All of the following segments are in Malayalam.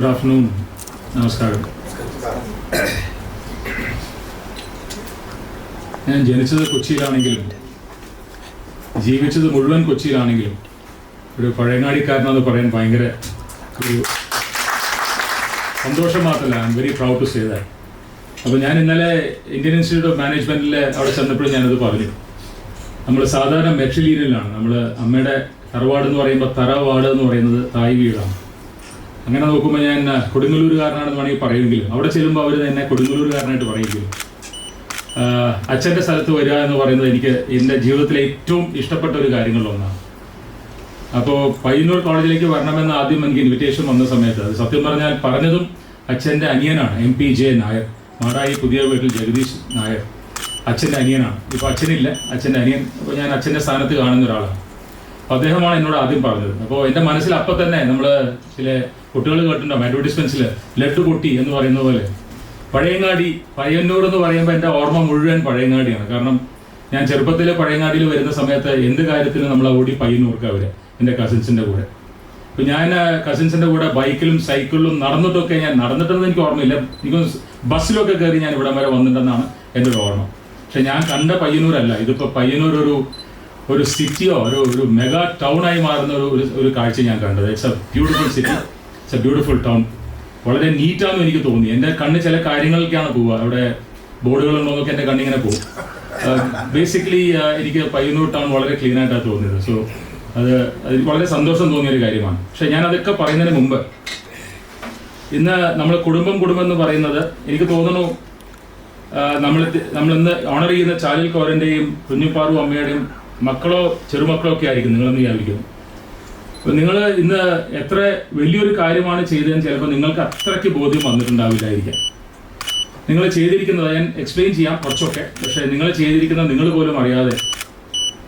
ഗുഡ് ആഫ്റ്റർനൂൺ, നമസ്കാരം. ഞാൻ ജനിച്ചത് കൊച്ചിയിലാണെങ്കിലും ജീവിച്ചത് മുഴുവൻ കൊച്ചിയിലാണെങ്കിലും ഒരു പഴയങ്ങാടിക്കാരനെന്ന് പറയാൻ ഭയങ്കര ഒരു സന്തോഷം മാത്രമല്ല, I am very proud to say that. അപ്പോൾ ഞാൻ ഇന്നലെ ഇന്ത്യൻ ഇൻസ്റ്റിറ്റ്യൂട്ട് ഓഫ് മാനേജ്മെൻറ്റിൽ അവിടെ ചെന്നപ്പോഴും ഞാനത് പറഞ്ഞു. നമ്മൾ സാധാരണ മെട്രിലീനിലാണ്, നമ്മൾ അമ്മയുടെ തറവാട് എന്ന് പറയുമ്പോൾ തറവാട് എന്ന് പറയുന്നത് തായ് വീടാണ്. അങ്ങനെ നോക്കുമ്പോൾ ഞാൻ കൊടുങ്ങല്ലൂരുകാരനാണെന്ന് വേണമെങ്കിൽ പറയുമെങ്കിലും അവിടെ ചെല്ലുമ്പോൾ അവർ തന്നെ കൊടുങ്ങല്ലൂരുകാരനായിട്ട് പറയുമെങ്കിലും അച്ഛൻ്റെ സ്ഥലത്ത് വരിക എന്ന് പറയുന്നത് എനിക്ക് എൻ്റെ ജീവിതത്തിലെ ഏറ്റവും ഇഷ്ടപ്പെട്ട ഒരു കാര്യങ്ങളിലൊന്നാണ്. അപ്പോൾ പയ്യന്നൂർ കോളേജിലേക്ക് വരണമെന്ന് ആദ്യം എനിക്ക് ഇൻവിറ്റേഷൻ വന്ന സമയത്ത് അത് സത്യം പറഞ്ഞാൽ പറഞ്ഞതും അച്ഛൻ്റെ അനിയനാണ്, MP.J. നായർ, മാടായി പുതിയ വീട്ടിൽ ജഗദീഷ് നായർ അച്ഛൻ്റെ അനിയനാണ്. ഇപ്പോൾ അച്ഛനില്ല, അച്ഛൻ്റെ അനിയൻ. അപ്പോൾ ഞാൻ അച്ഛൻ്റെ സ്ഥാനത്ത് കാണുന്ന ഒരാളാണ്. അപ്പോൾ അദ്ദേഹമാണ് എന്നോട് ആദ്യം പറഞ്ഞത്. അപ്പോൾ എൻ്റെ മനസ്സിൽ അപ്പം തന്നെ നമ്മൾ ചില കുട്ടികൾ കേട്ടിട്ടുണ്ടാവും അഡ്വർടൈസ്മെൻറ്റ്സിൽ ലഡ്ഡു പൊട്ടി എന്ന് പറയുന്ന പോലെ പഴയങ്ങാടി, പയ്യന്നൂർ എന്ന് പറയുമ്പോൾ എൻ്റെ ഓർമ്മ മുഴുവൻ പഴയങ്ങാടിയാണ്. കാരണം ഞാൻ ചെറുപ്പത്തിൽ പഴയങ്ങാടിയിൽ വരുന്ന സമയത്ത് എന്ത് കാര്യത്തിനും നമ്മൾ ഓടി പയ്യന്നൂർക്ക് അവർ എൻ്റെ കസിൻസിൻ്റെ കൂടെ. അപ്പോൾ ഞാൻ കസിൻസിൻ്റെ കൂടെ ബൈക്കിലും സൈക്കിളിലും നടന്നിട്ടൊക്കെ, ഞാൻ നടന്നിട്ടെന്ന് എനിക്ക് ഓർമ്മയില്ല, എനിക്ക് ബസ്സിലൊക്കെ കയറി ഞാൻ ഇവിടം വരെ വന്നിട്ടുണ്ടെന്നാണ് എൻ്റെ ഒരു ഓർമ്മ. പക്ഷെ ഞാൻ കണ്ട പയ്യന്നൂരല്ല, ഇതിപ്പോൾ പയ്യന്നൂർ ഒരു സിറ്റിയോ ഒരു മെഗാ ടൗണായി മാറുന്ന ഒരു കാഴ്ച ഞാൻ കണ്ടത്. It's A beautiful city, it's A beautiful town. വളരെ നീറ്റാണെന്ന് എനിക്ക് തോന്നി. എൻ്റെ കണ്ണ് ചില കാര്യങ്ങളിലേക്കാണ് പോവുക, അവിടെ ബോർഡുകളുണ്ടോന്നൊക്കെ എൻ്റെ കണ്ണിങ്ങനെ പോകും. ബേസിക്കലി എനിക്ക് പയ്യന്നൂർ ടൗൺ വളരെ ക്ലീൻ ആയിട്ടാണ് തോന്നിയത്. സോ അത് വളരെ സന്തോഷം തോന്നിയൊരു കാര്യമാണ്. പക്ഷെ ഞാൻ അതൊക്കെ പറയുന്നതിന് മുമ്പ് ഇന്ന് നമ്മൾ കുടുംബം എന്ന് പറയുന്നത് എനിക്ക് തോന്നുന്നു നമ്മളിന്ന് ഓണർ ചെയ്യുന്ന ചാലിൽ കോരൻ്റെയും കുഞ്ഞുപാറു അമ്മയുടെയും മക്കളോ ചെറുമക്കളോ ഒക്കെ ആയിരിക്കും നിങ്ങളെന്ന് വിചാരിക്കുന്നു. അപ്പോൾ നിങ്ങൾ ഇന്ന് എത്ര വലിയൊരു കാര്യമാണ് ചെയ്തതെന്ന് ചിലപ്പോൾ നിങ്ങൾക്ക് അത്രയ്ക്ക് ബോധ്യം വന്നിട്ടുണ്ടാവില്ലായിരിക്കാം. നിങ്ങൾ ചെയ്തിരിക്കുന്നത് ഞാൻ എക്സ്പ്ലെയിൻ ചെയ്യാം കുറച്ചൊക്കെ, പക്ഷേ നിങ്ങൾ ചെയ്തിരിക്കുന്നത് നിങ്ങൾ പോലും അറിയാതെ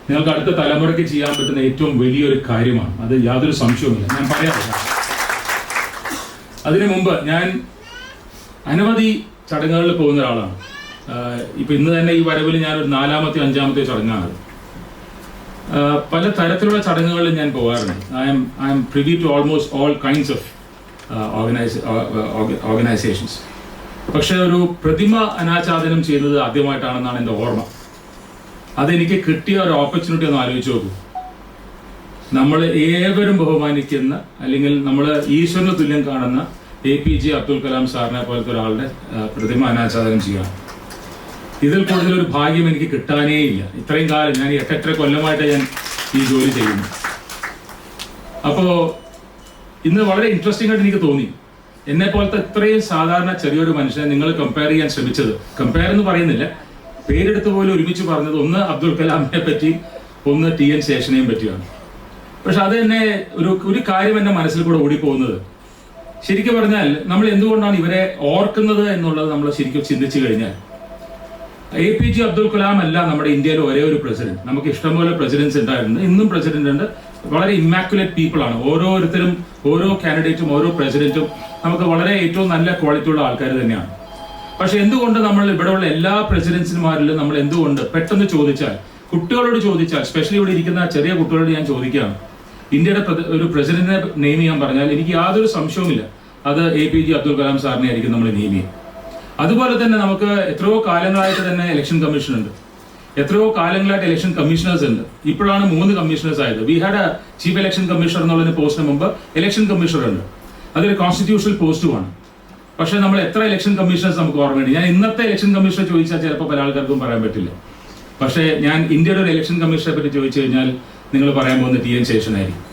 നിങ്ങൾക്ക് അടുത്ത തലമുറയ്ക്ക് ചെയ്യാൻ പറ്റുന്ന ഏറ്റവും വലിയൊരു കാര്യമാണ്. അത് യാതൊരു സംശയവുമില്ല, ഞാൻ പറയാറില്ല. അതിനു മുമ്പ് ഞാൻ അനവധി ചടങ്ങുകളിൽ പോകുന്ന ഒരാളാണ്. ഇപ്പം ഇന്ന് തന്നെ ഈ വരവിൽ ഞാനൊരു 4ാമത്തെ 5ാമത്തെ ചടങ്ങാണ്. പല തരത്തിലുള്ള ചടങ്ങുകളിൽ ഞാൻ പോകാറുണ്ട്. I am privy to almost all kinds of organisations. പക്ഷെ ഒരു പ്രതിമ അനാച്ഛാദനം ചെയ്യുന്നത് ആദ്യമായിട്ടാണെന്നാണ് എൻ്റെ ഓർമ്മ. അതെനിക്ക് കിട്ടിയ ഒരു ഓപ്പർച്യൂണിറ്റി ഒന്ന് ആലോചിച്ച് നോക്കൂ. നമ്മൾ ഏവരും ബഹുമാനിക്കുന്ന, അല്ലെങ്കിൽ നമ്മൾ ഈശ്വരന് തുല്യം കാണുന്ന APJ അബ്ദുൽ കലാം സാറിനെ പോലത്തെ ഒരാളുടെ പ്രതിമ അനാച്ഛാദനം ചെയ്യുക. ഇതിൽ കൂടുതലൊരു ഭാഗ്യം എനിക്ക് കിട്ടാനേ ഇല്ല. ഇത്രയും കാലം ഞാൻ 8 കൊല്ലമായിട്ട് ഞാൻ ഈ ജോലി ചെയ്യുന്നു. അപ്പോൾ ഇന്ന് വളരെ ഇൻട്രസ്റ്റിംഗ് ആയിട്ട് എനിക്ക് തോന്നി. എന്നെ പോലത്തെ ഇത്രയും സാധാരണ ചെറിയൊരു മനുഷ്യനെ നിങ്ങൾ കമ്പയർ ചെയ്യാൻ ശ്രമിച്ചത്, കമ്പയർ എന്ന് പറയുന്നില്ല, പേരെടുത്ത് പോലും ഒരുമിച്ച് പറഞ്ഞത് ഒന്ന് അബ്ദുൽ കലാമിനെ പറ്റിയും ഒന്ന് TN ശേഷനെയും പറ്റിയാണ്. പക്ഷെ അത് തന്നെ ഒരു കാര്യം എൻ്റെ മനസ്സിൽ കൂടെ ഓടിപ്പോകുന്നത്, ശരിക്കും പറഞ്ഞാൽ നമ്മൾ എന്തുകൊണ്ടാണ് ഇവരെ ഓർക്കുന്നത് എന്നുള്ളത് നമ്മൾ ശരിക്കും ചിന്തിച്ചു കഴിഞ്ഞാൽ, APJ അബ്ദുൽ കലാം അല്ല നമ്മുടെ ഇന്ത്യയിലെ ഒരേ ഒരു പ്രസിഡന്റ്. നമുക്ക് ഇഷ്ടംപോലെ പ്രസിഡന്റ്സ് ഉണ്ടായിരുന്നു, ഇന്നും പ്രസിഡന്റ് ഉണ്ട്. വളരെ ഇമ്മാക്കുലേറ്റ് പീപ്പിൾ ആണ് ഓരോരുത്തരും, ഓരോ കാൻഡിഡേറ്റും ഓരോ പ്രസിഡന്റും നമുക്ക് വളരെ ഏറ്റവും നല്ല ക്വാളിറ്റി ഉള്ള ആൾക്കാർ തന്നെയാണ്. പക്ഷെ എന്തുകൊണ്ട് നമ്മൾ ഇവിടെയുള്ള എല്ലാ പ്രസിഡന്റ്സിന്മാരിലും നമ്മൾ എന്തുകൊണ്ട് പെട്ടെന്ന് ചോദിച്ചാൽ, കുട്ടികളോട് ചോദിച്ചാൽ, സ്പെഷ്യലി ഇവിടെ ഇരിക്കുന്ന ചെറിയ കുട്ടികളോട് ഞാൻ ചോദിക്കുകയാണ്, ഇന്ത്യയുടെ ഒരു പ്രസിഡന്റിനെ നെയിം ചെയ്യാൻ പറഞ്ഞാൽ എനിക്ക് യാതൊരു സംശയവുമില്ല അത് APJ അബ്ദുൽ കലാം സാറിനെ ആയിരിക്കും നമ്മൾ നെയിം ചെയ്യുക. അതുപോലെ തന്നെ നമുക്ക് എത്രയോ കാലങ്ങളായിട്ട് തന്നെ ഇലക്ഷൻ കമ്മീഷൻ ഉണ്ട്, എത്രയോ കാലങ്ങളായിട്ട് ഇലക്ഷൻ കമ്മീഷണേഴ്സ് ഉണ്ട്. ഇപ്പോഴാണ് 3 കമ്മീഷണേഴ്സ് ആയത്. We had A chief election commissioner എന്നുള്ളതിന് പോസ്റ്റിന് മുമ്പ് ഇലക്ഷൻ കമ്മീഷണർ ഉണ്ട്. അതൊരു കോൺസ്റ്റിറ്റ്യൂഷണൽ പോസ്റ്റുമാണ്. പക്ഷേ നമ്മൾ എത്ര ഇലക്ഷൻ കമ്മീഷണേഴ്സ് നമുക്ക് ഓർമ്മയുണ്ട്? ഞാൻ ഇന്നത്തെ ഇലക്ഷൻ കമ്മീഷണർ ചോദിച്ചാൽ ചിലപ്പോൾ പല ആൾക്കാർക്കും പറയാൻ പറ്റില്ല. പക്ഷേ ഞാൻ ഇന്ത്യയുടെ ഒരു ഇലക്ഷൻ കമ്മീഷനെ പറ്റി ചോദിച്ചു കഴിഞ്ഞാൽ നിങ്ങൾ പറയാൻ പോകുന്ന TN ശേഷനായിരിക്കും.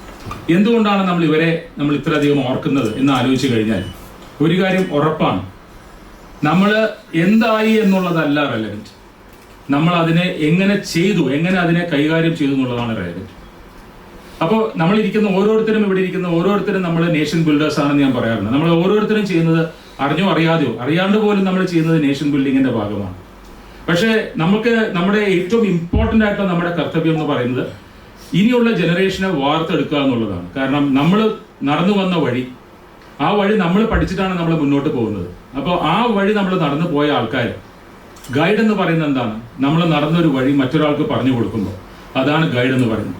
എന്തുകൊണ്ടാണ് നമ്മൾ ഇത്രയധികം ഓർക്കുന്നത് എന്ന് ആലോചിച്ച് കഴിഞ്ഞാൽ ഒരു കാര്യം ഉറപ്പാണ്, നമ്മൾ എന്തായി എന്നുള്ളതല്ല റെലവൻറ്റ്, നമ്മൾ അതിനെ എങ്ങനെ ചെയ്തു, എങ്ങനെ അതിനെ കൈകാര്യം ചെയ്തു എന്നുള്ളതാണ് റെലവൻറ്റ്. അപ്പോൾ ഇവിടെ ഇരിക്കുന്ന ഓരോരുത്തരും നമ്മൾ നേഷൻ ബിൽഡേഴ്സ് ആണെന്ന് ഞാൻ പറയാറുണ്ട്. നമ്മൾ ഓരോരുത്തരും ചെയ്യുന്നത് അറിഞ്ഞോ അറിയാതെയോ, അറിയാണ്ട് പോലും നമ്മൾ ചെയ്യുന്നത് നേഷൻ ബിൽഡിങ്ങിന്റെ ഭാഗമാണ്. പക്ഷേ നമ്മുടെ ഏറ്റവും ഇമ്പോർട്ടൻ്റ് ആയിട്ടുള്ള നമ്മുടെ കർത്തവ്യം എന്ന് പറയുന്നത് ഇനിയുള്ള ജനറേഷനെ വാർത്തെടുക്കുക എന്നുള്ളതാണ്. കാരണം നമ്മൾ നടന്നു വന്ന വഴി, ആ വഴി നമ്മൾ പഠിച്ചിട്ടാണ് നമ്മൾ മുന്നോട്ട് പോകുന്നത്. അപ്പോൾ ആ വഴി നമ്മൾ നടന്നു പോയ ആൾക്കാർ, ഗൈഡ് എന്ന് പറയുന്നത് എന്താണ്? നമ്മൾ നടന്നൊരു വഴി മറ്റൊരാൾക്ക് പറഞ്ഞു കൊടുക്കുമ്പോൾ അതാണ് ഗൈഡ് എന്ന് പറയുന്നത്.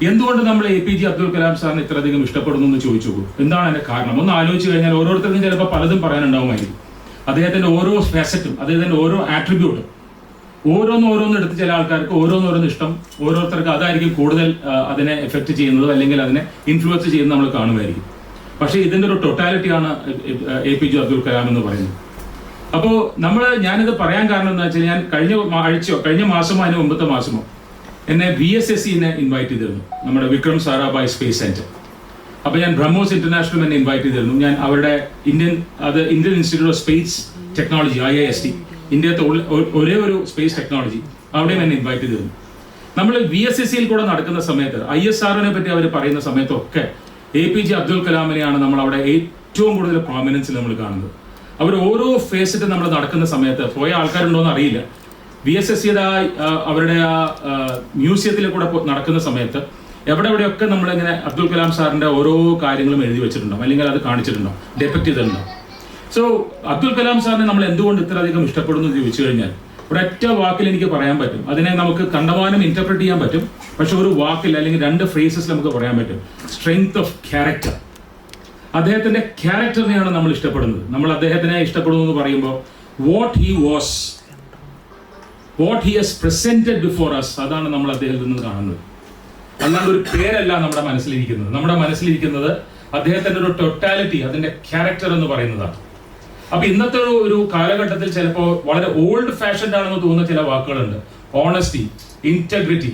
എന്തുകൊണ്ട് നമ്മൾ APJ അബ്ദുൽ കലാം സാറിനെ ഇത്രയധികം ഇഷ്ടപ്പെടുന്നു എന്ന് ചോദിച്ചു നോക്കൂ. എന്താണ് അതിന്റെ കാരണം? ഒന്ന് ആലോചിച്ച് കഴിഞ്ഞാൽ ഓരോരുത്തർക്കും ചിലപ്പോൾ പലതും പറയാനുണ്ടാവുമായിരിക്കും. അദ്ദേഹത്തിന്റെ ഓരോ ഫാസറ്റും, അദ്ദേഹത്തിന്റെ ഓരോ ആട്രിബ്യൂട്ടും, ഓരോന്ന് എടുത്ത് ചില ആൾക്കാർക്ക് ഓരോന്ന് ഇഷ്ടം, ഓരോരുത്തർക്ക് അതായിരിക്കും കൂടുതൽ അതിനെ എഫക്ട് ചെയ്യുന്നത് അല്ലെങ്കിൽ അതിനെ ഇൻഫ്ലുവൻസ് ചെയ്യുന്നത് നമ്മൾ കാണുമായിരിക്കും. പക്ഷേ ഇതിന്റെ ഒരു ടോട്ടാലിറ്റിയാണ് APJ അബ്ദുൽ കലാം എന്ന് പറയുന്നത്. അപ്പോൾ ഞാനിത് പറയാൻ കാരണം എന്താ വെച്ചാൽ, ഞാൻ കഴിഞ്ഞ മാസമോ അതിന് മുമ്പത്തെ മാസമോ എന്നെ VSSCനെ ഇൻവൈറ്റ് ചെയ്തിരുന്നു, നമ്മുടെ വിക്രം സാരാഭായ് സ്പേസ് സെന്റർ. അപ്പൊ ഞാൻ ബ്രഹ്മോസ് ഇന്റർനാഷണൽ എന്നെ ഇൻവൈറ്റ് ചെയ്തിരുന്നു. ഞാൻ അവരുടെ Indian institute of space technology IIST, ഇന്ത്യത്തെ ഒരേ ഒരു സ്പേസ് ടെക്നോളജി, അവിടെയും എന്നെ ഇൻവൈറ്റ് ചെയ്തിരുന്നു. നമ്മൾ VSSCയിൽ കൂടെ നടക്കുന്ന സമയത്ത് ISROനെ പറ്റി അവർ പറയുന്ന സമയത്തൊക്കെ APJ അബ്ദുൽ കലാമിനെയാണ് നമ്മൾ അവിടെ ഏറ്റവും കൂടുതൽ പ്രോമിനൻസിൽ നമ്മൾ കാണുന്നത്. അവർ ഓരോ ഫേസിറ്റ് നമ്മൾ നടക്കുന്ന സമയത്ത്, പോയ ആൾക്കാരുണ്ടോ എന്ന് അറിയില്ല, VSSCയുടെ അവരുടെ മ്യൂസിയത്തിൽ കൂടെ നടക്കുന്ന സമയത്ത് എവിടെയൊക്കെ നമ്മളിങ്ങനെ അബ്ദുൽ കലാം സാറിന്റെ ഓരോ കാര്യങ്ങളും എഴുതി വെച്ചിട്ടുണ്ടാവും, അല്ലെങ്കിൽ അത് കാണിച്ചിട്ടുണ്ടാവും, ഡെപിക്ട് ചെയ്തിട്ടുണ്ടാവും. സോ അബ്ദുൽ കലാം സാറിനെ നമ്മൾ എന്തുകൊണ്ട് ഇത്രയധികം ഇഷ്ടപ്പെടുന്നു എന്ന് ചോദിച്ചു കഴിഞ്ഞാൽ ഒരൊറ്റ വാക്കിൽ എനിക്ക് പറയാൻ പറ്റും. അതിനെ നമുക്ക് കണ്ടമാനം ഇന്റർപ്രറ്റ് ചെയ്യാൻ പറ്റും, പക്ഷെ ഒരു വാക്കിൽ അല്ലെങ്കിൽ 2 ഫ്രേസസിൽ നമുക്ക് പറയാൻ പറ്റും: സ്ട്രെങ്ത് ഓഫ് ക്യാരക്ടർ. അദ്ദേഹത്തിന്റെ ക്യാരക്ടറിനെയാണ് നമ്മൾ ഇഷ്ടപ്പെടുന്നത്. നമ്മൾ അദ്ദേഹത്തിനെ ഇഷ്ടപ്പെടുന്നു എന്ന് പറയുമ്പോൾ what he has presented before us, അതാണ് നമ്മൾ അദ്ദേഹത്തിൽ നിന്ന് കാണുന്നത്. അല്ലാണ്ട് ഒരു പേരല്ല നമ്മുടെ മനസ്സിലിരിക്കുന്നത്. നമ്മുടെ മനസ്സിലിരിക്കുന്നത് അദ്ദേഹത്തിന്റെ ഒരു ടോട്ടാലിറ്റി, അതിന്റെ ക്യാരക്ടർ എന്ന് പറയുന്നതാണ്. അപ്പൊ ഇന്നത്തെ ഒരു കാലഘട്ടത്തിൽ ചിലപ്പോൾ വളരെ ഓൾഡ് ഫാഷൻഡ് ആണെന്ന് തോന്നുന്ന ചില വാക്കുകളുണ്ട്. ഓണസ്റ്റി, ഇന്റഗ്രിറ്റി,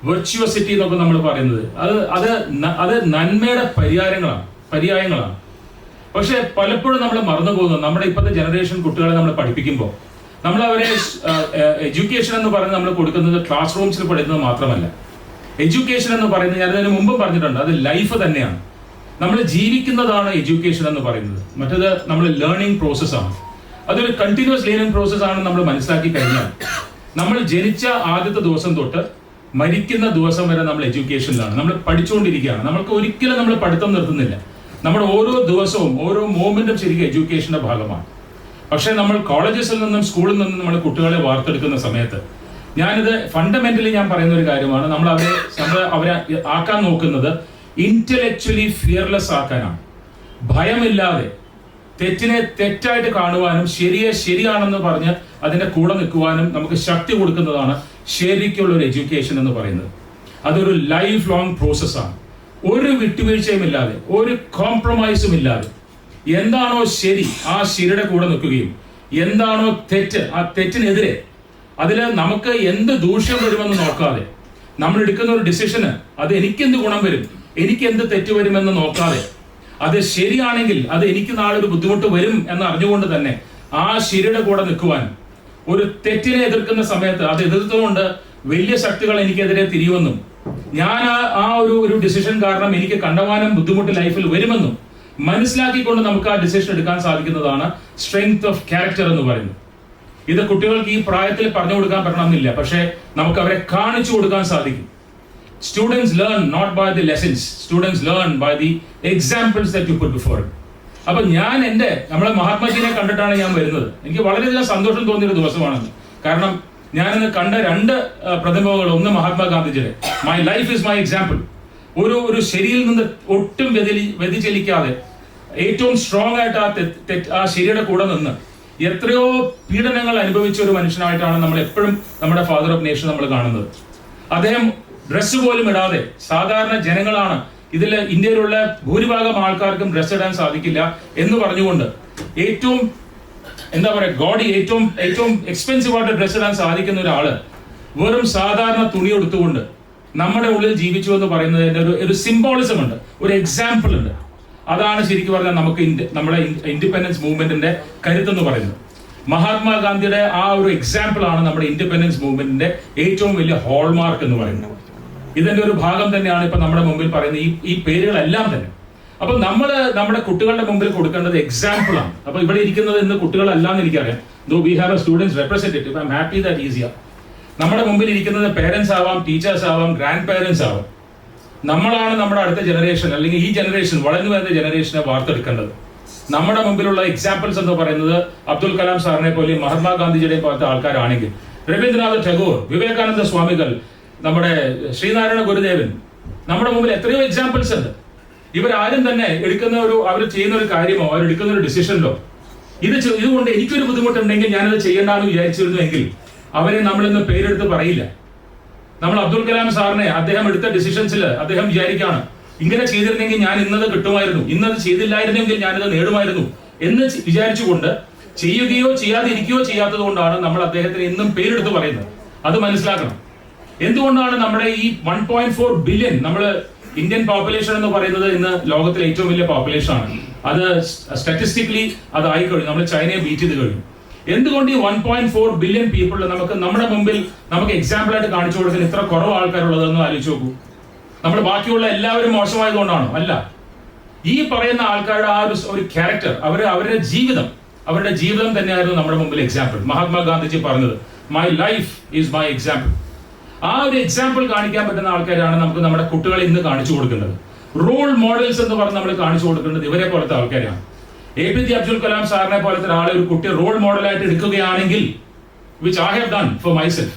വെർച്വസിറ്റി എന്നൊക്കെ നമ്മൾ പറയുന്നത് അത് നന്മയുടെ പര്യായങ്ങളാണ്. പക്ഷെ പലപ്പോഴും നമ്മൾ മറന്നു പോകുന്നത്, നമ്മുടെ ഇപ്പോഴത്തെ ജനറേഷൻ കുട്ടികളെ നമ്മൾ പഠിപ്പിക്കുമ്പോൾ നമ്മൾ അവരെ എഡ്യൂക്കേഷൻ എന്ന് പറയുന്നത് നമ്മൾ കൊടുക്കുന്നത് ക്ലാസ് റൂംസിൽ പഠിക്കുന്നത് മാത്രമല്ല. എഡ്യൂക്കേഷൻ എന്ന് പറയുന്നത്, ഞാൻ അതിന് മുമ്പ് പറഞ്ഞിട്ടുണ്ട്, അത് ലൈഫ് തന്നെയാണ്. നമ്മൾ ജീവിക്കുന്നതാണ് എഡ്യൂക്കേഷൻ എന്ന് പറയുന്നത്. മറ്റേത് നമ്മൾ ലേണിംഗ് പ്രോസസ്സാണ്. അതൊരു കണ്ടിന്യൂസ് ലേണിംഗ് പ്രോസസ് ആണെന്ന് നമ്മൾ മനസ്സിലാക്കി കഴിഞ്ഞാൽ, നമ്മൾ ജനിച്ച ആദ്യത്തെ ദിവസം തൊട്ട് മരിക്കുന്ന ദിവസം വരെ നമ്മൾ എഡ്യൂക്കേഷനിലാണ്, നമ്മൾ പഠിച്ചുകൊണ്ടിരിക്കുകയാണ്. നമ്മൾക്ക് ഒരിക്കലും നമ്മൾ പഠിത്തം നിർത്തുന്നില്ല. നമ്മുടെ ഓരോ ദിവസവും ഓരോ മോമെന്റും ശരിക്കും എഡ്യൂക്കേഷന്റെ ഭാഗമാണ്. പക്ഷേ നമ്മൾ കോളേജസിൽ നിന്നും സ്കൂളിൽ നിന്നും നമ്മൾ കുട്ടികളെ വാർത്തെടുക്കുന്ന സമയത്ത്, ഞാനിത് ഫണ്ടമെന്റലി ഞാൻ പറയുന്ന ഒരു കാര്യമാണ്, നമ്മൾ അവരെ ആക്കാൻ നോക്കുന്നത് ഇന്റലക്ച്വലി ഫിയർലെസ് ആക്കാനാണ്. ഭയമില്ലാതെ തെറ്റിനെ തെറ്റായിട്ട് കാണുവാനും ശരിയെ ശരിയാണെന്ന് പറഞ്ഞ് അതിന്റെ കൂടെ നിൽക്കുവാനും നമുക്ക് ശക്തി കൊടുക്കുന്നതാണ് ശരിക്കുള്ള ഒരു എഡ്യൂക്കേഷൻ എന്ന് പറയുന്നത്. അതൊരു ലൈഫ് ലോങ് പ്രോസസ്സാണ്. ഒരു വിട്ടുവീഴ്ചയും ഇല്ലാതെ, ഒരു കോംപ്രമൈസും ഇല്ലാതെ, എന്താണോ ശരി ആ ശരിയുടെ കൂടെ നിൽക്കുകയും എന്താണോ തെറ്റ് ആ തെറ്റിനെതിരെ, അതിൽ നമുക്ക് എന്ത് ദൂഷ്യം വരുമെന്ന് നോക്കാതെ, നമ്മൾ എടുക്കുന്ന ഒരു ഡിസിഷന് അത് എനിക്കെന്ത് ഗുണം വരും, എനിക്ക് എന്ത് തെറ്റ് വരുമെന്ന് നോക്കാതെ, അത് ശരിയാണെങ്കിൽ അത് എനിക്ക് നാളെ ഒരു ബുദ്ധിമുട്ട് വരും എന്ന് അറിഞ്ഞുകൊണ്ട് തന്നെ ആ ശരിയുടെ കൂടെ നിൽക്കുവാനും, ഒരു തെറ്റിനെ എതിർക്കുന്ന സമയത്ത് അത് എതിർത്തുകൊണ്ട് വലിയ ശക്തികൾ എനിക്കെതിരെ തിരിയുമെന്നും ഞാൻ ആ ഒരു ഡിസിഷൻ കാരണം എനിക്ക് കണ്ടമാനം ബുദ്ധിമുട്ട് ലൈഫിൽ വരുമെന്നും മനസ്സിലാക്കിക്കൊണ്ട് നമുക്ക് ആ ഡിസിഷൻ എടുക്കാൻ സാധിക്കുന്നതാണ് സ്ട്രെങ്ത് ഓഫ് ക്യാരക്ടർ എന്ന് പറയുന്നത്. ഇത് കുട്ടികൾക്ക് ഈ പ്രായത്തിൽ പറഞ്ഞു കൊടുക്കാൻ പറ്റണമെന്നില്ല, പക്ഷേ നമുക്ക് അവരെ കാണിച്ചു കൊടുക്കാൻ സാധിക്കും. Students learn not by the lessons, students learn by the examples that you put before them. അപ്പൊ നമ്മളെ മഹാത്മാജിനെ കണ്ടിട്ടാണ് ഞാൻ വരുന്നത്. എനിക്ക് വളരെയധികം സന്തോഷം തോന്നിയൊരു ദിവസമാണെന്ന്. കാരണം ഞാനിന്ന് കണ്ട 2 പ്രതിമകൾ, ഒന്ന് മഹാത്മാഗാന്ധിജിയുടെ my life is my example, ഒരു ശരിയിൽ നിന്ന് ഒട്ടും വ്യതിചലിക്കാതെ ഏറ്റവും സ്ട്രോങ് ആയിട്ട് ആ ശരിയുടെ കൂടെ നിന്ന് എത്രയോ പീഡനങ്ങൾ അനുഭവിച്ച ഒരു മനുഷ്യനായിട്ടാണ് നമ്മൾ എപ്പോഴും നമ്മുടെ ഫാദർ ഓഫ് നേഷൻ നമ്മൾ കാണുന്നത്. അദ്ദേഹം ഡ്രസ്സ് പോലും ഇടാതെ, സാധാരണ ജനങ്ങളാണ് ഇതിൽ ഇന്ത്യയിലുള്ള ഭൂരിഭാഗം ആൾക്കാർക്കും ഡ്രസ്സ് ഇടാൻ സാധിക്കില്ല എന്ന് പറഞ്ഞുകൊണ്ട് ഏറ്റവും ഗോഡി ഏറ്റവും എക്സ്പെൻസീവ് ആയിട്ട് ഡ്രസ്സ് ഇടാൻ സാധിക്കുന്ന ഒരാള് വെറും സാധാരണ തുണി എടുത്തുകൊണ്ട് നമ്മുടെ ഉള്ളിൽ ജീവിച്ചു എന്ന് പറയുന്നതിന്റെ ഒരു സിംബോളിസം ഉണ്ട്, ഒരു എക്സാമ്പിൾ ഉണ്ട്. അതാണ് ശരിക്കും പറഞ്ഞാൽ നമുക്ക് നമ്മുടെ ഇൻഡിപെൻഡൻസ് മൂവ്മെന്റിന്റെ കരുത്തെന്ന് പറയുന്നത്. മഹാത്മാഗാന്ധിയുടെ ആ ഒരു എക്സാമ്പിൾ ആണ് നമ്മുടെ ഇൻഡിപെൻഡൻസ് മൂവ്മെന്റിന്റെ ഏറ്റവും വലിയ ഹോൾമാർക്ക് എന്ന് പറയുന്നത്. ഇതിന്റെ ഒരു ഭാഗം തന്നെയാണ് ഇപ്പൊ നമ്മുടെ മുമ്പിൽ പറയുന്ന ഈ പേരുകളെല്ലാം തന്നെ. അപ്പൊ നമ്മുടെ കുട്ടികളുടെ മുമ്പിൽ കൊടുക്കേണ്ടത് എക്സാമ്പിൾ ആണ്. അപ്പൊ ഇവിടെ ഇരിക്കുന്നത് ഇന്ന് കുട്ടികളല്ലാന്ന് എനിക്കറിയാം. We have a students representative, I am happy that easier. നമ്മുടെ മുമ്പിൽ ഇരിക്കുന്നത് പേരൻസ് ആവാം, ടീച്ചേഴ്സ് ആവാം, ഗ്രാൻഡ് പേരൻസ് ആവാം. നമ്മളാണ് നമ്മുടെ അടുത്ത ജനറേഷൻ, അല്ലെങ്കിൽ ഈ ജനറേഷൻ, വളർന്നു വരുന്ന ജനറേഷനെ വാർത്തെടുക്കേണ്ടത്. നമ്മുടെ മുമ്പിലുള്ള എക്സാമ്പിൾസ് എന്ന് പറയുന്നത് അബ്ദുൽ കലാം സാറിനെ പോലെയും മഹാത്മാഗാന്ധിജിയുടെയും പോലത്തെ ആൾക്കാരാണെങ്കിൽ, രവീന്ദ്രനാഥ് ടാഗോർ, വിവേകാനന്ദ സ്വാമികൾ, നമ്മുടെ ശ്രീനാരായണ ഗുരുദേവൻ, നമ്മുടെ മുമ്പിൽ എത്രയോ എക്സാമ്പിൾസ് ഉണ്ട്. ഇവരാരും തന്നെ അവർ ചെയ്യുന്ന ഒരു കാര്യമോ അവരെടുക്കുന്ന ഒരു ഡിസിഷനിലോ ഇതുകൊണ്ട് എനിക്കൊരു ബുദ്ധിമുട്ടുണ്ടെങ്കിൽ ഞാനത് ചെയ്യണ്ടെന്ന് വിചാരിച്ചിരുന്നുവെങ്കിൽ അവരെ നമ്മളിന്ന് പേരെടുത്ത് പറയില്ല. നമ്മൾ അബ്ദുൽ കലാം സാറിനെ അദ്ദേഹം എടുത്ത ഡിസിഷൻസിൽ അദ്ദേഹം വിചാരിക്കുകയാണ്, ഇങ്ങനെ ചെയ്തിരുന്നെങ്കിൽ ഞാൻ ഇന്നത് കിട്ടുമായിരുന്നു, ഇന്നത് ചെയ്തില്ലായിരുന്നെങ്കിൽ ഞാനിത് നേടുമായിരുന്നു എന്ന് വിചാരിച്ചുകൊണ്ട് ചെയ്യുകയോ ചെയ്യാതിരിക്കുകയോ ചെയ്യാത്തത് കൊണ്ടാണ് നമ്മൾ അദ്ദേഹത്തിന് ഇന്നും പേരെടുത്ത് പറയുന്നത്. അത് മനസ്സിലാക്കണം. എന്തുകൊണ്ടാണ് നമ്മുടെ ഈ 1.4 ബില്യൺ നമ്മൾ ഇന്ത്യൻ പോപ്പുലേഷൻ എന്ന് പറയുന്നത് ഇന്ന് ലോകത്തിലെ ഏറ്റവും വലിയ പോപ്പുലേഷൻ ആണ്. അത് സ്റ്റാറ്റിസ്റ്റിക്കലി അത് ആയിക്കഴിഞ്ഞു, നമ്മൾ ചൈനയെ ബീറ്റ് ചെയ്ത് കഴിഞ്ഞു. എന്തുകൊണ്ട് ഈ 1.4 ബില്യൺ പീപ്പിൾ നമ്മുടെ മുമ്പിൽ നമുക്ക് എക്സാമ്പിൾ ആയിട്ട് കാണിച്ചു കൊടുക്കാൻ ഇത്ര കുറവ് ആൾക്കാരുള്ളതെന്ന് ആലോചിച്ച് നോക്കൂ. നമ്മൾ ബാക്കിയുള്ള എല്ലാവരും മോശമായതുകൊണ്ടാണോ? അല്ല. ഈ പറയുന്ന ആൾക്കാരുടെ ആ ഒരു ക്യാരക്ടർ, അവരുടെ ജീവിതം തന്നെയായിരുന്നു നമ്മുടെ മുമ്പിൽ എക്സാമ്പിൾ. മഹാത്മാഗാന്ധിജി പറഞ്ഞത് my life is my example. ആ ഒരു എക്സാമ്പിൾ കാണിക്കാൻ പറ്റുന്ന ആൾക്കാരാണ് നമുക്ക് നമ്മുടെ കുട്ടികളെ ഇന്ന് കാണിച്ചു കൊടുക്കേണ്ടത്. റോൾ മോഡൽസ് എന്ന് പറഞ്ഞ് നമ്മൾ കാണിച്ചു കൊടുക്കേണ്ടത് ഇവരെ പോലത്തെ ആൾക്കാരാണ്. APJ അബ്ദുൽ കലാം സാറിനെ പോലത്തെ ഒരാളെ ഒരു കുട്ടി റോൾ മോഡലായിട്ട് എടുക്കുകയാണെങ്കിൽ, which I have done for myself.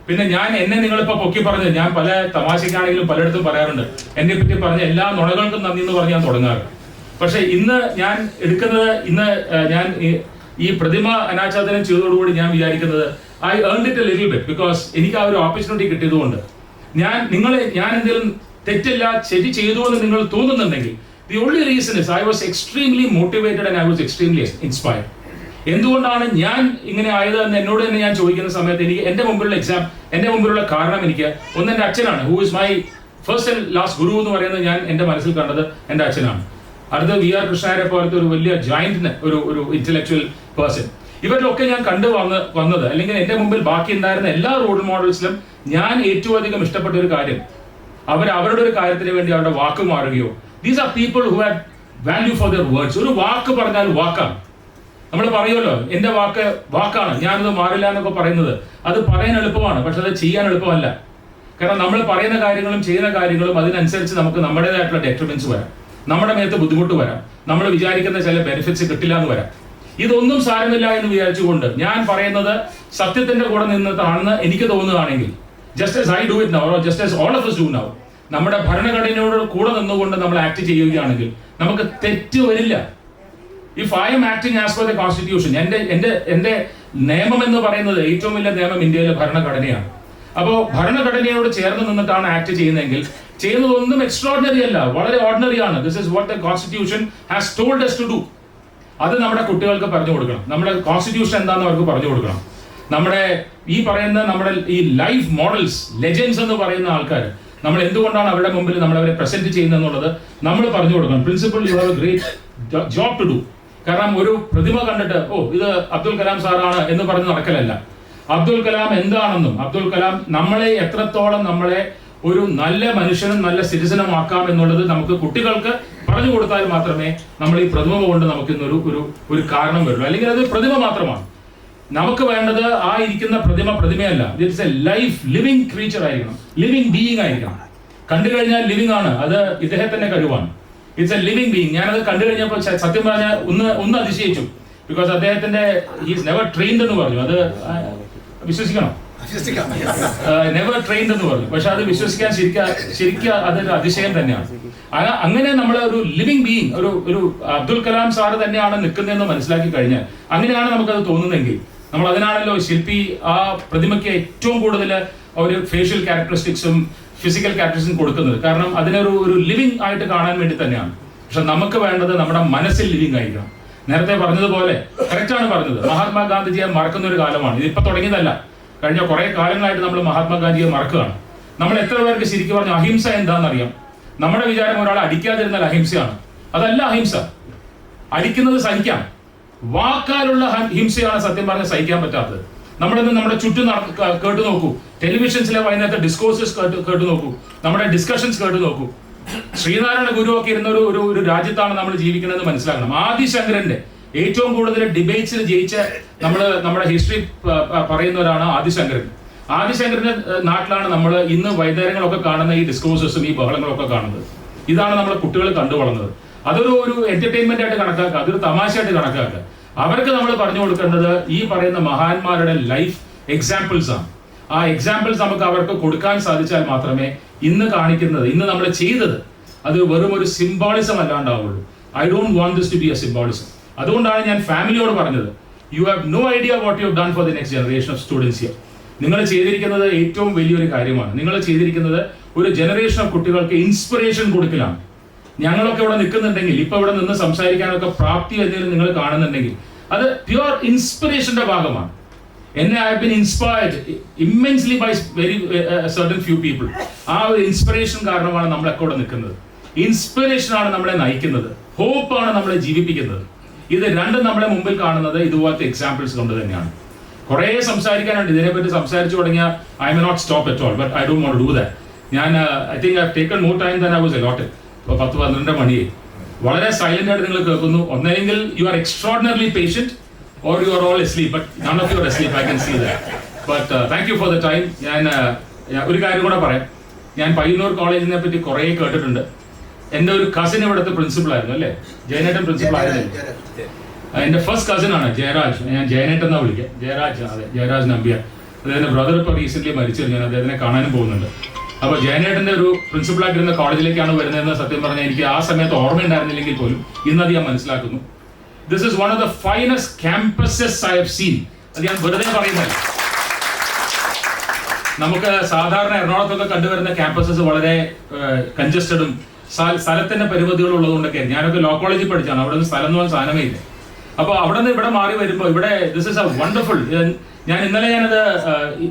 പിന്നെ എന്നെ നിങ്ങളിപ്പോ പൊക്കി പറഞ്ഞത്, ഞാൻ പല തമാശക്കാണെങ്കിലും പലയിടത്തും പറയാറുണ്ട്, എന്നെ പറ്റി പറഞ്ഞ എല്ലാ നുണകൾക്കും നന്ദി എന്ന് പറഞ്ഞ് ഞാൻ തുടങ്ങാറ്. പക്ഷെ ഇന്ന് ഞാൻ ഞാൻ ഈ പ്രതിമ അനാച്ഛാദനം ചെയ്തതോടുകൂടി ഞാൻ വിചാരിക്കുന്നത് I earned it A little bit, because എനിക്ക് ആ ഒരു ഓപ്പർച്യൂണിറ്റി കിട്ടിയതുകൊണ്ട് ഞാൻ എന്തെങ്കിലും തെറ്റില്ല ശരി ചെയ്തു എന്ന് നിങ്ങൾ തോന്നുന്നുണ്ടെങ്കിൽ, the only reason is I was extremely motivated and I was extremely inspired. എന്തുകൊണ്ടാണ് ഞാൻ ഇങ്ങനെ ആയത് എന്ന് എന്നോട് തന്നെ ഞാൻ ചോദിക്കുന്ന സമയത്ത് എനിക്ക് എന്റെ മുമ്പിലുള്ള കാരണം എനിക്ക് ഒന്ന് എന്റെ അച്ഛനാണ്, who is my first and last guru എന്ന് പറയുന്നത് ഞാൻ എന്റെ മനസ്സിൽ കണ്ടത് എന്റെ അച്ഛനാണ്. അടുത്ത VR കൃഷ്ണനെ പോലത്തെ ഒരു വലിയ ജോയിന്റ് ഒരു ഇന്റലക്ച്വൽ പേഴ്സൺ. ഇവരിലൊക്കെ ഞാൻ വന്നത് അല്ലെങ്കിൽ എന്റെ മുമ്പിൽ ബാക്കി ഉണ്ടായിരുന്ന എല്ലാ റോൾ മോഡൽസിലും ഞാൻ ഏറ്റവും അധികം ഇഷ്ടപ്പെട്ട ഒരു കാര്യം, അവരുടെ ഒരു കാര്യത്തിന് വേണ്ടി അവരുടെ വാക്ക് മാറുകയോ, these are people who have value for their words. ഒരു വാക്ക് പറഞ്ഞാൽ വാക്കാണ്. നമ്മൾ പറയുമല്ലോ, എന്റെ വാക്കാണ്, ഞാനത് മാറില്ല എന്നൊക്കെ പറയുന്നത്. അത് പറയാൻ എളുപ്പമാണ്, പക്ഷെ അത് ചെയ്യാൻ എളുപ്പമല്ല. കാരണം നമ്മൾ പറയുന്ന കാര്യങ്ങളും ചെയ്യുന്ന കാര്യങ്ങളും അതിനനുസരിച്ച് നമുക്ക് നമ്മുടേതായിട്ടുള്ള ഡെട്രിമെന്റ്സ് വരാം, നമ്മുടെ മേത്ത് ബുദ്ധിമുട്ട് വരാം, നമ്മൾ വിചാരിക്കുന്ന ചില ബെനിഫിറ്റ്സ് കിട്ടില്ല എന്ന് വരാം. ഇതൊന്നും സാരമില്ല എന്ന് വിചാരിച്ചുകൊണ്ട് ഞാൻ പറയുന്നത് സത്യത്തിന്റെ കൂടെ നിന്നിട്ടാണെന്ന് എനിക്ക് തോന്നുകയാണെങ്കിൽ, just as I do it now, or just as all of us do now, നമ്മുടെ ഭരണഘടനയോട് കൂടെ നിന്നുകൊണ്ട് നമ്മൾ ആക്ട് ചെയ്യുകയാണെങ്കിൽ നമുക്ക് തെറ്റ് വരില്ല. If I M acting as per the constitution, എന്റെ നിയമം എന്ന് പറയുന്നത് ഏറ്റവും വലിയ നിയമം ഇന്ത്യയിലെ ഭരണഘടനയാണ്. അപ്പോൾ ഭരണഘടനയോട് ചേർന്ന് നിന്നിട്ടാണ് ആക്ട് ചെയ്യുന്നതെങ്കിൽ ചെയ്യുന്നതൊന്നും എക്സ്ട്രോർഡിനറി അല്ല, വളരെ ഓർഡിനറി ആണ്. This is what the constitution has told us to do. അത് നമ്മുടെ കുട്ടികൾക്ക് പറഞ്ഞു കൊടുക്കണം. നമ്മുടെ കോൺസ്റ്റിറ്റ്യൂഷൻ എന്താണെന്ന് അവർക്ക് പറഞ്ഞു കൊടുക്കണം. നമ്മുടെ ഈ ലൈഫ് മോഡൽസ്, ലെജൻഡ്സ് എന്ന് പറയുന്ന ആൾക്കാർ നമ്മൾ എന്തുകൊണ്ടാണ് അവരുടെ മുമ്പിൽ നമ്മളവരെ പ്രസന്റ് ചെയ്യുന്നത് നമ്മൾ പറഞ്ഞു കൊടുക്കണം. Principal, you have a great job to do. കാരണം ഒരു പ്രതിമ കണ്ടിട്ട് ഇത് അബ്ദുൽ കലാം സാറാണ് എന്ന് പറഞ്ഞ് നടക്കലല്ല. അബ്ദുൽ കലാം എന്താണെന്നും അബ്ദുൽ കലാം നമ്മളെ എത്രത്തോളം നമ്മളെ ഒരു നല്ല മനുഷ്യനും നല്ല സിറ്റിസനും ആക്കാം എന്നുള്ളത് നമുക്ക് കുട്ടികൾക്ക് പറഞ്ഞു കൊടുത്താൽ മാത്രമേ നമ്മൾ ഈ പ്രതിമ കൊണ്ട് നമുക്ക് ഇന്നൊരു ഒരു കാരണം വരുള്ളൂ. അല്ലെങ്കിൽ അത് പ്രതിമ മാത്രമാണ്. നമുക്ക് വേണ്ടത് ആ ഇരിക്കുന്ന പ്രതിമയല്ല. It's a life living creature ആയിരിക്കണം, ലിവിങ് ബീയിങ് ആയിരിക്കണം. കണ്ടു കഴിഞ്ഞാൽ ലിവിങ് ആണ്, അത് ഇദ്ദേഹത്തിന്റെ കഴിവാണ്. It's a living being. ഞാനത് കണ്ടു കഴിഞ്ഞപ്പോൾ സത്യം പറഞ്ഞാൽ ഒന്ന് അതിശയിച്ചു. ബിക്കോസ് അദ്ദേഹത്തിന്റെ ഹീസ് നെവർ ട്രെയിൻഡ് എന്ന് പറഞ്ഞു. അത് വിശ്വസിക്കണം, നെവർ ട്രെയിൻഡ് എന്ന് പറഞ്ഞു. പക്ഷെ അത് വിശ്വസിക്കാൻ ശരിക്കും അതൊരു അതിശയം തന്നെയാണ്. അങ്ങനെ നമ്മൾ ഒരു ലിവിങ് ബീയിങ്, ഒരു അബ്ദുൽ കലാം സാറ് തന്നെയാണ് നിൽക്കുന്നതെന്ന് മനസ്സിലാക്കി കഴിഞ്ഞാൽ, അങ്ങനെയാണ് നമുക്കത് തോന്നുന്നതെങ്കിൽ, നമ്മൾ അതിനാണല്ലോ ശില്പി ആ പ്രതിമയ്ക്ക് ഏറ്റവും കൂടുതൽ ഒരു ഫേഷ്യൽ ക്യാരക്ടറിസ്റ്റിക്സും ഫിസിക്കൽ ക്യാരക്ടറിസ്റ്റിക്സും കൊടുക്കുന്നത്. കാരണം അതിനൊരു ലിവിങ് ആയിട്ട് കാണാൻ വേണ്ടി തന്നെയാണ്. പക്ഷെ നമുക്ക് വേണ്ടത് നമ്മുടെ മനസ്സിൽ ലിവിങ് ആയിരിക്കണം. നേരത്തെ പറഞ്ഞതുപോലെ കറക്റ്റാണ് പറഞ്ഞത്, മഹാത്മാഗാന്ധിജിയെ മറക്കുന്ന ഒരു കാലമാണ്. ഇതിപ്പോ തുടങ്ങിയതല്ല, കഴിഞ്ഞ കുറെ കാലങ്ങളായിട്ട് നമ്മൾ മഹാത്മാഗാന്ധിയെ മറക്കുകയാണ്. നമ്മൾ എത്ര പേർക്ക് ശരിക്കും പറഞ്ഞു അഹിംസ എന്താണെന്നറിയാം? നമ്മുടെ വിചാരം ഒരാളെ അടിക്കാതിരുന്നാൽ അഹിംസയാണ്. അതല്ല അഹിംസ. അടിക്കുന്നത് സഹിക്കാം, വാക്കാലുള്ള ഹിംസയാണ് സത്യം പറഞ്ഞാൽ സഹിക്കാൻ പറ്റാത്തത്. നമ്മളിന്ന് നമ്മുടെ ചുറ്റും കേട്ടു നോക്കൂ, ടെലിവിഷൻസിലെ വൈകുന്നേരത്തെ ഡിസ്കോഴ്സസ് കേട്ടു നോക്കൂ, നമ്മുടെ ഡിസ്കഷൻസ് കേട്ടു നോക്കൂ. ശ്രീനാരായണ ഗുരു ഒക്കെ ഇരുന്ന ഒരു രാജ്യത്താണ് നമ്മൾ ജീവിക്കുന്നതെന്ന് മനസ്സിലാക്കണം. ആദിശങ്കരന്റെ ഏറ്റവും കൂടുതൽ ഡിബേറ്റ്സിൽ ജയിച്ച നമ്മുടെ ഹിസ്റ്ററി പറയുന്നവരാണ് ആദിശങ്കരൻ. ആദിശങ്കരന്റെ നാട്ടിലാണ് നമ്മൾ ഇന്ന് വൈകുന്നേരങ്ങളൊക്കെ കാണുന്ന ഈ ഡിസ്കോഴ്സസും ഈ ബഹളങ്ങളൊക്കെ കാണുന്നത്. ഇതാണ് നമ്മളെ കുട്ടികൾ കണ്ടു വളർന്നത്. അതൊരു എന്റർടൈൻമെന്റ് ആയിട്ട് കണക്കാക്കുക, അതൊരു തമാശയായിട്ട് കണക്കാക്കുക. അവർക്ക് നമ്മൾ പറഞ്ഞു കൊടുക്കേണ്ടത് ഈ പറയുന്ന മഹാന്മാരുടെ ലൈഫ് എക്സാമ്പിൾസ് ആണ്. ആ എക്സാമ്പിൾസ് നമുക്ക് അവർക്ക് കൊടുക്കാൻ സാധിച്ചാൽ മാത്രമേ ഇന്ന് കാണിക്കുന്നത്, ഇന്ന് നമ്മൾ ചെയ്തത് അത് വെറും ഒരു സിംബോളിസം അല്ലാണ്ടാവുള്ളൂ. I don't want this to be a symbolism. അതുകൊണ്ടാണ് ഞാൻ ഫാമിലിയോട് പറഞ്ഞത്, you have no idea what you have done for the next generation of students here. നിങ്ങൾ ചെയ്തിരിക്കുന്നത് ഏറ്റവും വലിയൊരു കാര്യമാണ്. നിങ്ങൾ ചെയ്തിരിക്കുന്നത് ഒരു ജനറേഷൻ ഓഫ് കുട്ടികൾക്ക് ഇൻസ്പിറേഷൻ കൊടുക്കലാണ്. ഞങ്ങളൊക്കെ ഇവിടെ നിൽക്കുന്നുണ്ടെങ്കിൽ, ഇപ്പൊ ഇവിടെ നിന്ന് സംസാരിക്കാനൊക്കെ പ്രാപ്തി എന്തെങ്കിലും നിങ്ങൾ കാണുന്നുണ്ടെങ്കിൽ അത് പ്യുവർ ഇൻസ്പിറേഷന്റെ ഭാഗമാണ്. എന്നെ I have been inspired immensely by very certain few people. ആ ഒരു ഇൻസ്പിറേഷൻ കാരണമാണ് നമ്മളൊക്കെ ഇവിടെ നിൽക്കുന്നത്. ഇൻസ്പിറേഷൻ ആണ് നമ്മളെ നയിക്കുന്നത്, ഹോപ്പാണ് നമ്മളെ ജീവിപ്പിക്കുന്നത്. ഇത് രണ്ടും നമ്മളെ മുമ്പിൽ കാണുന്നത് ഇതുപോലത്തെ എക്സാമ്പിൾസ് കൊണ്ട് തന്നെയാണ്. കുറേ സംസാരിക്കാനുണ്ട്, ഇതിനെപ്പറ്റി സംസാരിച്ചു തുടങ്ങിയാൽ I may not stop at all, but I don't want to do that. ഞാൻ I think I have taken more time than I was allotted. ഇപ്പോൾ 10-12 മണിയായി. വളരെ സൈലന്റ് ആയിട്ട് നിങ്ങൾ കേൾക്കുന്നു. ഒന്നെങ്കിൽ you are extraordinarily patient or you are all asleep, but none of you are asleep, I can see that. But thank you for the time. ഞാൻ ഒരു കാര്യം കൂടെ പറയാം. ഞാൻ പയ്യന്നൂർ കോളേജിനെ പറ്റി കുറേ കേട്ടിട്ടുണ്ട്. എൻ്റെ ഒരു കസിൻ ഇവിടുത്തെ പ്രിൻസിപ്പൾ ആയിരുന്നു, അല്ലേ? ജയനേട്ടൻ പ്രിൻസിപ്പൾ ആയിരുന്നു. എൻ്റെ ഫസ്റ്റ് കസിൻ ആണ് ജയരാജ്. ഞാൻ ജയനേട്ടൻ എന്നാ വിളിക്കാം. ജയരാജ്, അതെ, ജയരാജ് നമ്പ്യാർ. അദ്ദേഹത്തിന്റെ ബ്രദർ ഇപ്പോൾ റീസെന്റ് മരിച്ചു. ഞാൻ അദ്ദേഹത്തിനെ കാണാനും പോകുന്നുണ്ട്. അപ്പോൾ ജയനേട്ടന്റെ ഒരു പ്രിൻസിപ്പളായിട്ടിരുന്ന കോളേജിലേക്കാണ് വരുന്നതെന്ന് സത്യം പറഞ്ഞാൽ എനിക്ക് ആ സമയത്ത് ഓർമ്മയുണ്ടായിരുന്നില്ലെങ്കിൽ പോലും ഇന്നത് ഞാൻ മനസ്സിലാക്കുന്നു. This is one of the finest campuses I have seen. അത് ഞാൻ വെറുതെ പറയുന്നത്. നമുക്ക് സാധാരണ എറണാകുളത്തൊക്കെ കണ്ടുവരുന്ന ക്യാമ്പസസ് വളരെ കൺജസ്റ്റഡും സ്ഥലത്തിന്റെ പരിമിതികളും ഉള്ളതുകൊണ്ടൊക്കെ. ഞാനൊക്കെ ലോ കോളേജിൽ പഠിച്ചാണ്, അവിടെ നിന്ന് സ്ഥലം എന്ന് പറഞ്ഞ സാധനമേ ഇല്ല. അപ്പോൾ അവിടെ നിന്ന് ഇവിടെ മാറി വരുമ്പോൾ ഇവിടെ ദിസ് ഇസ് എ വണ്ടർഫുൾ. ഞാൻ ഇന്നലെ ഞാനത്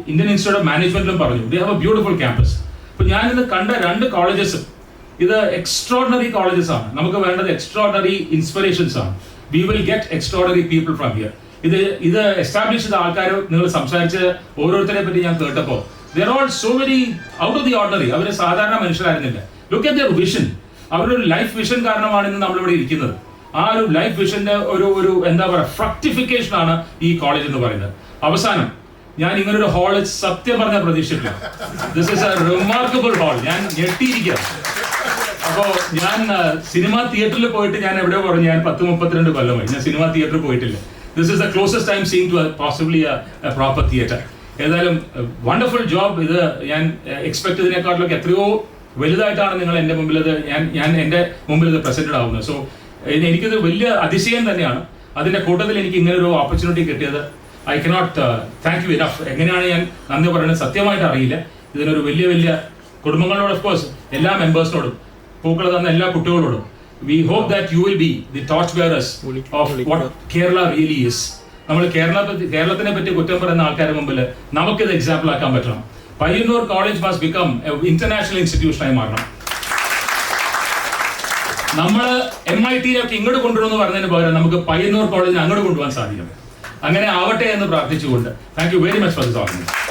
ഇന്ത്യൻ ഇൻസ്റ്റിറ്റ്യൂട്ട് ഓഫ് മാനേജ്മെന്റിലും പറഞ്ഞു, they have A beautiful campus. അപ്പോൾ ഞാനിന്ന് കണ്ട 2 കോളേജസും ഇത് എക്സ്ട്രോർഡിനറി കോളേജസ് ആണ്. നമുക്ക് വേണ്ടത് എക്സ്ട്രോർഡിനറി ഇൻസ്പിറേഷൻസ് ആണ്. We will get extraordinary people from here. ഇത് എസ്റ്റാബ്ലിഷ് ചെയ്ത ആൾക്കാർ നിങ്ങൾ സംസാരിച്ച് ഓരോരുത്തരെ പറ്റി ഞാൻ കേട്ടപ്പോൾ they are all so very out of the ordinary. അവർ സാധാരണ മനുഷ്യരായിരുന്നില്ല. Look at their vision. അവരുടെ ഒരു ലൈഫ് വിഷൻ കാരണമാണ് ഇന്ന് നമ്മളിവിടെ ഇരിക്കുന്നത്. ആ ഒരു ലൈഫ് വിഷന്റെ ഒരു എന്താ പറയുക ഫ്രക്ടിഫിക്കേഷൻ ആണ് ഈ കോളേജ് എന്ന് പറയുന്നത്. അവസാനം ഞാൻ ഇങ്ങനൊരു ഹാള് സത്യം പറഞ്ഞ പ്രതീക്ഷിച്ചിട്ടില്ല. This is a remarkable hall. ഞാൻ ഞെട്ടിയിരിക്കുകയാണ്. അപ്പോൾ ഞാൻ സിനിമാ തിയേറ്ററിൽ പോയിട്ട് ഞാൻ എവിടെയോ പറഞ്ഞു, ഞാൻ 10-32 കൊല്ലമായി ഞാൻ സിനിമാ തിയേറ്ററിൽ പോയിട്ടില്ല. This is the closest time seeing to possibly a proper theatre. ഏതായാലും വണ്ടർഫുൾ ജോബ്. ഇത് ഞാൻ എക്സ്പെക്ട് ചെയ്തതിനേക്കാട്ടിലൊക്കെ എത്രയോ വലുതായിട്ടാണ് നിങ്ങൾ എൻ്റെ മുമ്പിൽ ഞാൻ എൻ്റെ മുമ്പിൽ ഇത് പ്രസന്റഡ് ആവുന്നത്. സോ എനിക്കിത് വലിയ അതിശയം തന്നെയാണ്. അതിൻ്റെ കൂട്ടത്തിൽ എനിക്ക് ഇങ്ങനെ ഒരു ഓപ്പർച്യൂണിറ്റി കിട്ടിയത് I cannot thank you enough. എങ്ങനെയാണ് ഞാൻ നന്ദി പറയുന്നത് സത്യമായിട്ട് അറിയില്ല. ഇതിനൊരു വലിയ കുടുംബങ്ങളോട്, ഓഫ് കോഴ്സ് എല്ലാ മെമ്പേഴ്സിനോടും, പൂക്കൾ തന്ന എല്ലാ കുട്ടികളോടും, we hope that you will be the torch bearers of what Kerala really is. നമ്മൾ കേരളത്തിനെ പറ്റി കുറ്റം പറയുന്ന ആൾക്കാരുടെ മുമ്പിൽ നമുക്കിത് എക്സാമ്പിൾ ആക്കാൻ പറ്റണം. Payyanur college must become international ഇൻസ്റ്റിറ്റ്യൂഷനായി മാറണം. നമ്മൾ MIT ഇങ്ങോട്ട് കൊണ്ടുവരുമെന്ന് പറഞ്ഞതിന് പകരം നമുക്ക് പയ്യന്നൂർ കോളേജിനെ അങ്ങോട്ട് കൊണ്ടുപോകാൻ സാധിക്കും. അങ്ങനെ ആവട്ടെ എന്ന് പ്രാർത്ഥിച്ചുകൊണ്ട് thank you very much for this organisation.